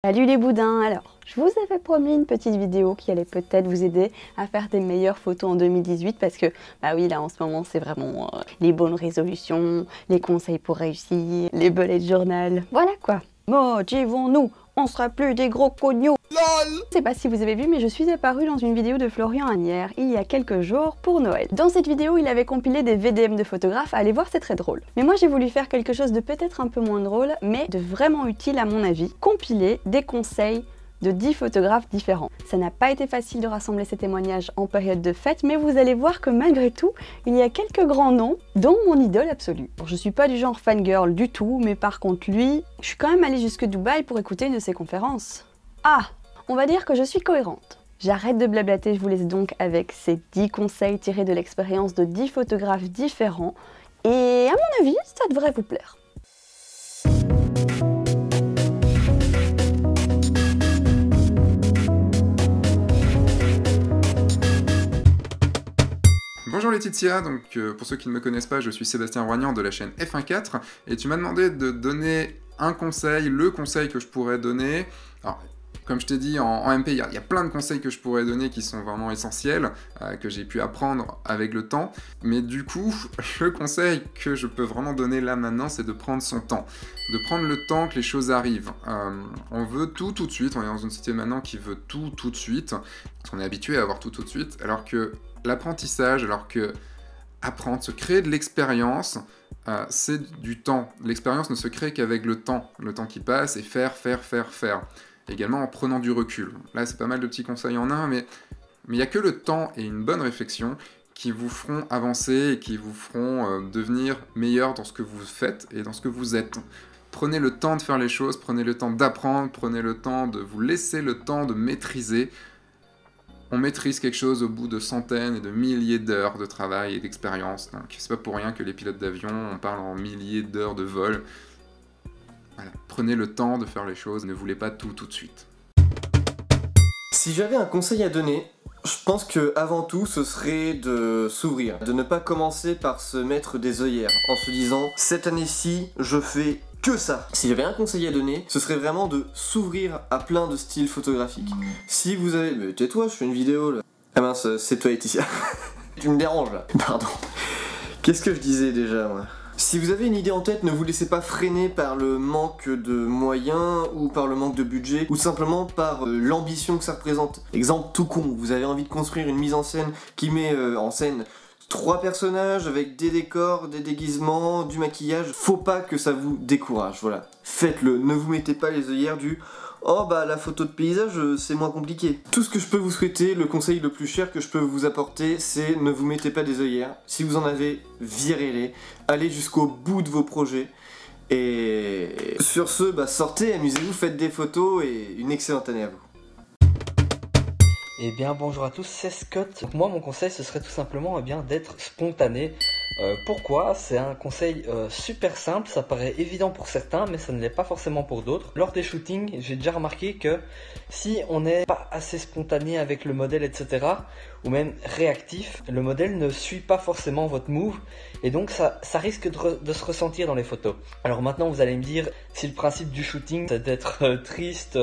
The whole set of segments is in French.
Salut les boudins, alors je vous avais promis une petite vidéo qui allait peut-être vous aider à faire des meilleures photos en 2018 parce que bah oui là en ce moment c'est vraiment les bonnes résolutions, les conseils pour réussir, les bullet journal, voilà quoi. Motivons-nous, on sera plus des gros cognous. Je sais pas si vous avez vu mais je suis apparue dans une vidéo de Florian Agnières il y a quelques jours pour Noël. Dans cette vidéo il avait compilé des VDM de photographes, allez voir c'est très drôle. Mais moi j'ai voulu faire quelque chose de peut-être un peu moins drôle mais de vraiment utile à mon avis, compiler des conseils de 10 photographes différents. Ça n'a pas été facile de rassembler ces témoignages en période de fête, mais vous allez voir que malgré tout, il y a quelques grands noms, dont mon idole absolue. Je suis pas du genre fangirl du tout, mais par contre lui, je suis quand même allée jusque Dubaï pour écouter une de ses conférences. Ah, on va dire que je suis cohérente. J'arrête de blablater, je vous laisse donc avec ces 10 conseils tirés de l'expérience de 10 photographes différents, et à mon avis, ça devrait vous plaire. Bonjour Laetitia, donc pour ceux qui ne me connaissent pas, je suis Sébastien Roignant de la chaîne F1.4 et tu m'as demandé de donner un conseil, le conseil que je pourrais donner. Alors, comme je t'ai dit, en MP, il y a plein de conseils que je pourrais donner qui sont vraiment essentiels, que j'ai pu apprendre avec le temps. Mais du coup, le conseil que je peux vraiment donner là maintenant, c'est de prendre son temps. De prendre le temps que les choses arrivent. On veut tout de suite, on est dans une société maintenant qui veut tout de suite, parce qu'on est habitué à avoir tout de suite, alors que l'apprentissage, alors que apprendre, se créer de l'expérience, c'est du temps. L'expérience ne se crée qu'avec le temps qui passe, et faire. Également en prenant du recul. Là, c'est pas mal de petits conseils en un, mais il n'y a que le temps et une bonne réflexion qui vous feront avancer et qui vous feront devenir meilleur dans ce que vous faites et dans ce que vous êtes. Prenez le temps de faire les choses, prenez le temps d'apprendre, prenez le temps de vous laisser le temps de maîtriser. On maîtrise quelque chose au bout de centaines et de milliers d'heures de travail et d'expérience. Donc c'est pas pour rien que les pilotes d'avion, on parle en milliers d'heures de vol. Voilà. Prenez le temps de faire les choses, ne voulez pas tout de suite. Si j'avais un conseil à donner, je pense que avant tout ce serait de s'ouvrir, de ne pas commencer par se mettre des œillères en se disant cette année-ci je fais que ça. Si j'avais un conseil à donner, ce serait vraiment de s'ouvrir à plein de styles photographiques. Si vous avez... Mais tais-toi, je fais une vidéo là. Ah mince, c'est toi Laetitia. Tu me déranges là. Pardon. Qu'est-ce que je disais déjà moi ? Si vous avez une idée en tête, ne vous laissez pas freiner par le manque de moyens ou par le manque de budget ou simplement par l'ambition que ça représente. Exemple tout con, vous avez envie de construire une mise en scène qui met en scène 3 personnages avec des décors, des déguisements, du maquillage. Faut pas que ça vous décourage, voilà. Faites-le, ne vous mettez pas les œillères du oh bah la photo de paysage c'est moins compliqué. Tout ce que je peux vous souhaiter, le conseil le plus cher que je peux vous apporter, c'est ne vous mettez pas des œillères. Si vous en avez, virez-les. Allez jusqu'au bout de vos projets. Et sur ce, bah sortez, amusez-vous, faites des photos et une excellente année à vous. Eh bien bonjour à tous, c'est Scott. Donc moi mon conseil ce serait tout simplement d'être spontané. Pourquoi? C'est un conseil super simple, ça paraît évident pour certains mais ça ne l'est pas forcément pour d'autres. Lors des shootings, j'ai déjà remarqué que si on n'est pas assez spontané avec le modèle etc. ou même réactif, le modèle ne suit pas forcément votre move et donc ça risque de se ressentir dans les photos. Alors maintenant vous allez me dire si le principe du shooting c'est d'être triste,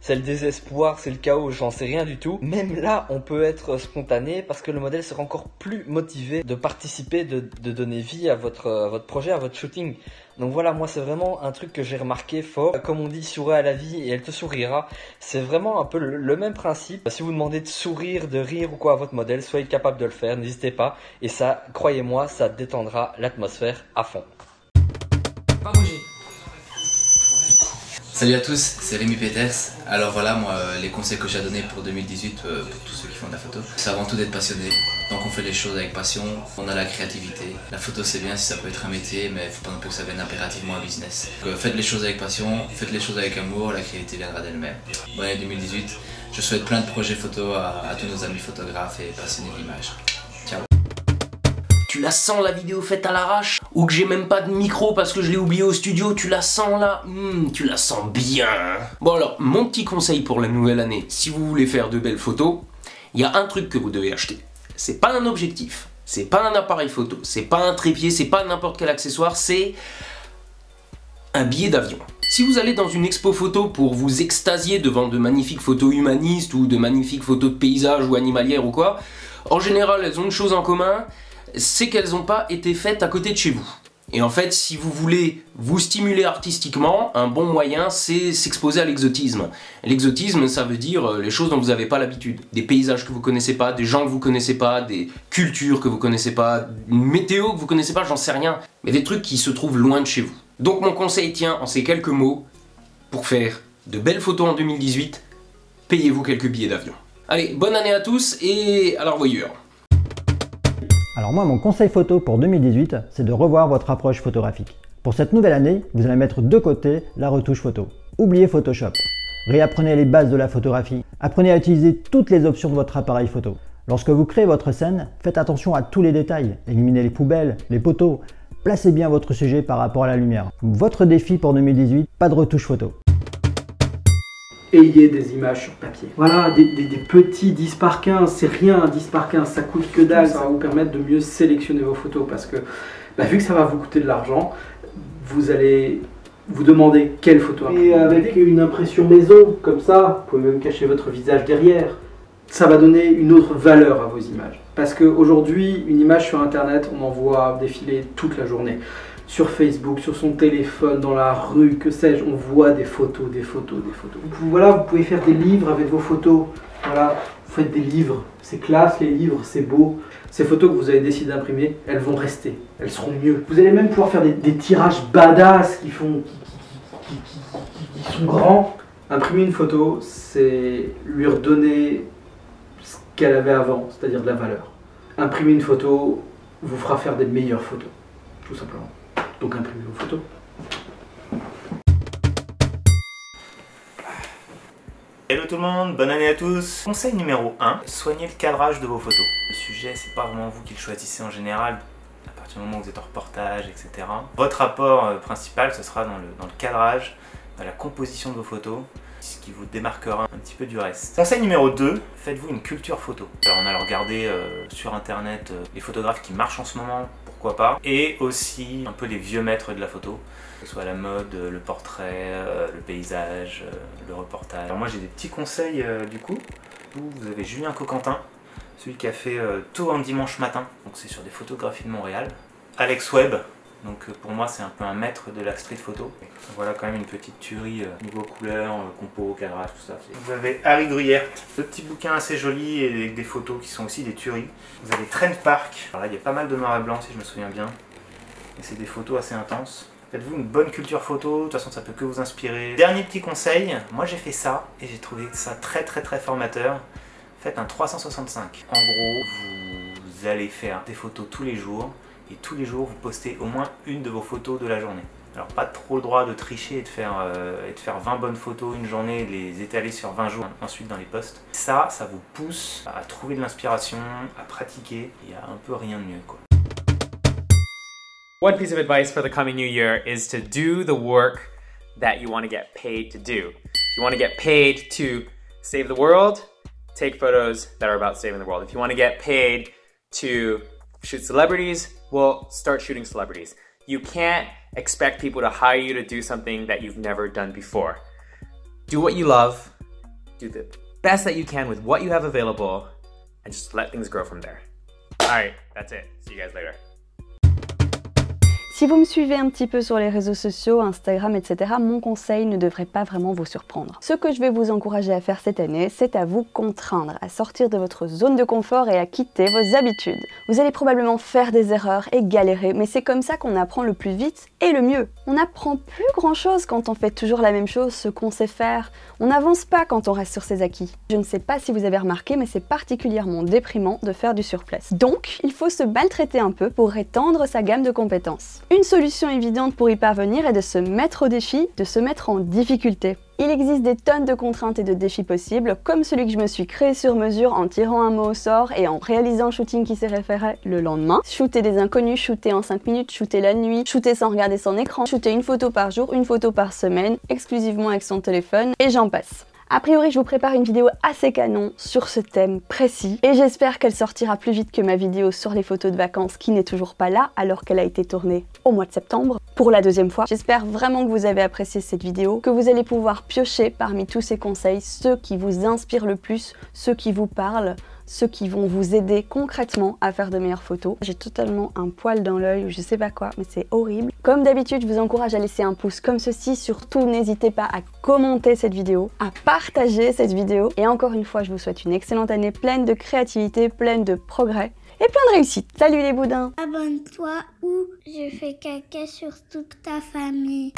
c'est le désespoir, c'est le chaos, j'en sais rien du tout. Même là on peut être spontané parce que le modèle sera encore plus motivé de participer, de donner vie à votre projet, à votre shooting. Donc voilà, moi c'est vraiment un truc que j'ai remarqué fort. Comme on dit, souris à la vie et elle te sourira. C'est vraiment un peu le même principe. Si vous demandez de sourire, de rire ou quoi à votre modèle, soyez capable de le faire, n'hésitez pas. Et ça, croyez-moi, ça détendra l'atmosphère à fond. Pas bouger. Salut à tous, c'est Rémi Peters. Alors voilà, moi, les conseils que j'ai à donner pour 2018, pour tous ceux qui font de la photo, c'est avant tout d'être passionné. Donc on fait les choses avec passion, on a la créativité. La photo c'est bien si ça peut être un métier, mais il ne faut pas non plus que ça vienne impérativement un business. Donc, faites les choses avec passion, faites les choses avec amour, la créativité viendra d'elle-même. Bonne année 2018, je souhaite plein de projets photos à tous nos amis photographes et passionnés d'image. Ciao. Tu la sens la vidéo faite à l'arrache? Ou que j'ai même pas de micro parce que je l'ai oublié au studio, tu la sens là? Tu la sens bien. Bon alors, mon petit conseil pour la nouvelle année, si vous voulez faire de belles photos, il y a un truc que vous devez acheter. C'est pas un objectif, c'est pas un appareil photo, c'est pas un trépied, c'est pas n'importe quel accessoire, c'est un billet d'avion. Si vous allez dans une expo photo pour vous extasier devant de magnifiques photos humanistes ou de magnifiques photos de paysages ou animalières ou quoi, en général elles ont une chose en commun, c'est qu'elles n'ont pas été faites à côté de chez vous. Et en fait, si vous voulez vous stimuler artistiquement, un bon moyen, c'est s'exposer à l'exotisme. L'exotisme, ça veut dire les choses dont vous n'avez pas l'habitude. Des paysages que vous connaissez pas, des gens que vous connaissez pas, des cultures que vous connaissez pas, une météo que vous connaissez pas, j'en sais rien. Mais des trucs qui se trouvent loin de chez vous. Donc mon conseil tient en ces quelques mots. Pour faire de belles photos en 2018, payez-vous quelques billets d'avion. Allez, bonne année à tous et à la revoyure. Alors moi, mon conseil photo pour 2018, c'est de revoir votre approche photographique. Pour cette nouvelle année, vous allez mettre de côté la retouche photo. Oubliez Photoshop. Réapprenez les bases de la photographie. Apprenez à utiliser toutes les options de votre appareil photo. Lorsque vous créez votre scène, faites attention à tous les détails. Éliminez les poubelles, les poteaux. Placez bien votre sujet par rapport à la lumière. Votre défi pour 2018, pas de retouche photo. Ayez des images sur papier. Voilà, des petits 10 par 15, c'est rien un 10 par 15, ça coûte que dalle, ça va vous permettre de mieux sélectionner vos photos parce que vu que ça va vous coûter de l'argent, vous allez vous demander quelle photo. Et avec une impression maison, comme ça, vous pouvez même cacher votre visage derrière, ça va donner une autre valeur à vos images. Parce qu'aujourd'hui, une image sur internet, on en voit défiler toute la journée. Sur Facebook, sur son téléphone, dans la rue, que sais-je, on voit des photos, des photos, des photos. Voilà, vous pouvez faire des livres avec vos photos. Voilà, vous faites des livres, c'est classe les livres, c'est beau. Ces photos que vous avez décidé d'imprimer, elles vont rester, elles seront mieux. Vous allez même pouvoir faire des tirages badass qui sont grands. Imprimer une photo, c'est lui redonner ce qu'elle avait avant, c'est-à-dire de la valeur. Imprimer une photo vous fera faire des meilleures photos, tout simplement. Donc imprimez vos photos. Hello tout le monde, bonne année à tous. Conseil numéro 1, soignez le cadrage de vos photos. Le sujet, c'est pas vraiment vous qui le choisissez en général, à partir du moment où vous êtes en reportage, etc. Votre apport principal, ce sera dans le cadrage, dans la composition de vos photos, ce qui vous démarquera un petit peu du reste. Conseil numéro 2, faites-vous une culture photo. Alors on a regardé sur internet les photographes qui marchent en ce moment, pourquoi pas, et aussi un peu les vieux maîtres de la photo, que ce soit la mode, le portrait, le paysage, le reportage. Alors moi j'ai des petits conseils du coup. Vous avez Julien Coquentin, celui qui a fait Tout un dimanche matin, donc c'est sur des photographies de Montréal. Alex Webb, donc pour moi c'est un peu un maître de la street photo. Voilà quand même une petite tuerie niveau couleur, compo, cadrage, tout ça. Vous avez Harry Gruyère, deux petits bouquins assez jolis et avec des photos qui sont aussi des tueries. vous avez Trend Park. Alors là, il y a pas mal de noir et blanc si je me souviens bien. Et c'est des photos assez intenses. Faites-vous une bonne culture photo, de toute façon ça peut que vous inspirer. Dernier petit conseil, moi j'ai fait ça et j'ai trouvé ça très formateur. Faites un 365. En gros, vous allez faire des photos tous les jours et tous les jours vous postez au moins une de vos photos de la journée. Alors pas trop le droit de tricher et de faire 20 bonnes photos une journée et de les étaler sur 20 jours ensuite dans les posts. Ça vous pousse à trouver de l'inspiration, à pratiquer. Il y a un peu rien de mieux quoi. One piece of advice for the coming new year is to do the work that you want to get paid to do. If you want to get paid to save the world, take photos that are about saving the world. If you want to get paid to shoot celebrities, well, start shooting celebrities. You can't expect people to hire you to do something that you've never done before. Do what you love, do the best that you can with what you have available, and just let things grow from there. All right, that's it. See you guys later. Si vous me suivez un petit peu sur les réseaux sociaux, Instagram, etc., mon conseil ne devrait pas vraiment vous surprendre. Ce que je vais vous encourager à faire cette année, c'est à vous contraindre, à sortir de votre zone de confort et à quitter vos habitudes. Vous allez probablement faire des erreurs et galérer, mais c'est comme ça qu'on apprend le plus vite et le mieux. On n'apprend plus grand chose quand on fait toujours la même chose, ce qu'on sait faire. On n'avance pas quand on reste sur ses acquis. Je ne sais pas si vous avez remarqué, mais c'est particulièrement déprimant de faire du surplace. Donc, il faut se maltraiter un peu pour étendre sa gamme de compétences. Une solution évidente pour y parvenir est de se mettre au défi, de se mettre en difficulté. Il existe des tonnes de contraintes et de défis possibles, comme celui que je me suis créé sur mesure en tirant un mot au sort et en réalisant un shooting qui s'est référé le lendemain. Shooter des inconnus, shooter en 5 minutes, shooter la nuit, shooter sans regarder son écran, shooter une photo par jour, une photo par semaine, exclusivement avec son téléphone, et j'en passe. A priori, je vous prépare une vidéo assez canon sur ce thème précis et j'espère qu'elle sortira plus vite que ma vidéo sur les photos de vacances qui n'est toujours pas là alors qu'elle a été tournée au mois de septembre pour la deuxième fois. J'espère vraiment que vous avez apprécié cette vidéo, que vous allez pouvoir piocher parmi tous ces conseils ceux qui vous inspirent le plus, ceux qui vous parlent, ceux qui vont vous aider concrètement à faire de meilleures photos. J'ai totalement un poil dans l'œil ou je sais pas quoi, mais c'est horrible. Comme d'habitude, je vous encourage à laisser un pouce comme ceci. Surtout, n'hésitez pas à commenter cette vidéo, à partager cette vidéo. Et encore une fois, je vous souhaite une excellente année pleine de créativité, pleine de progrès et plein de réussite. Salut les boudins! Abonne-toi ou je fais caca sur toute ta famille.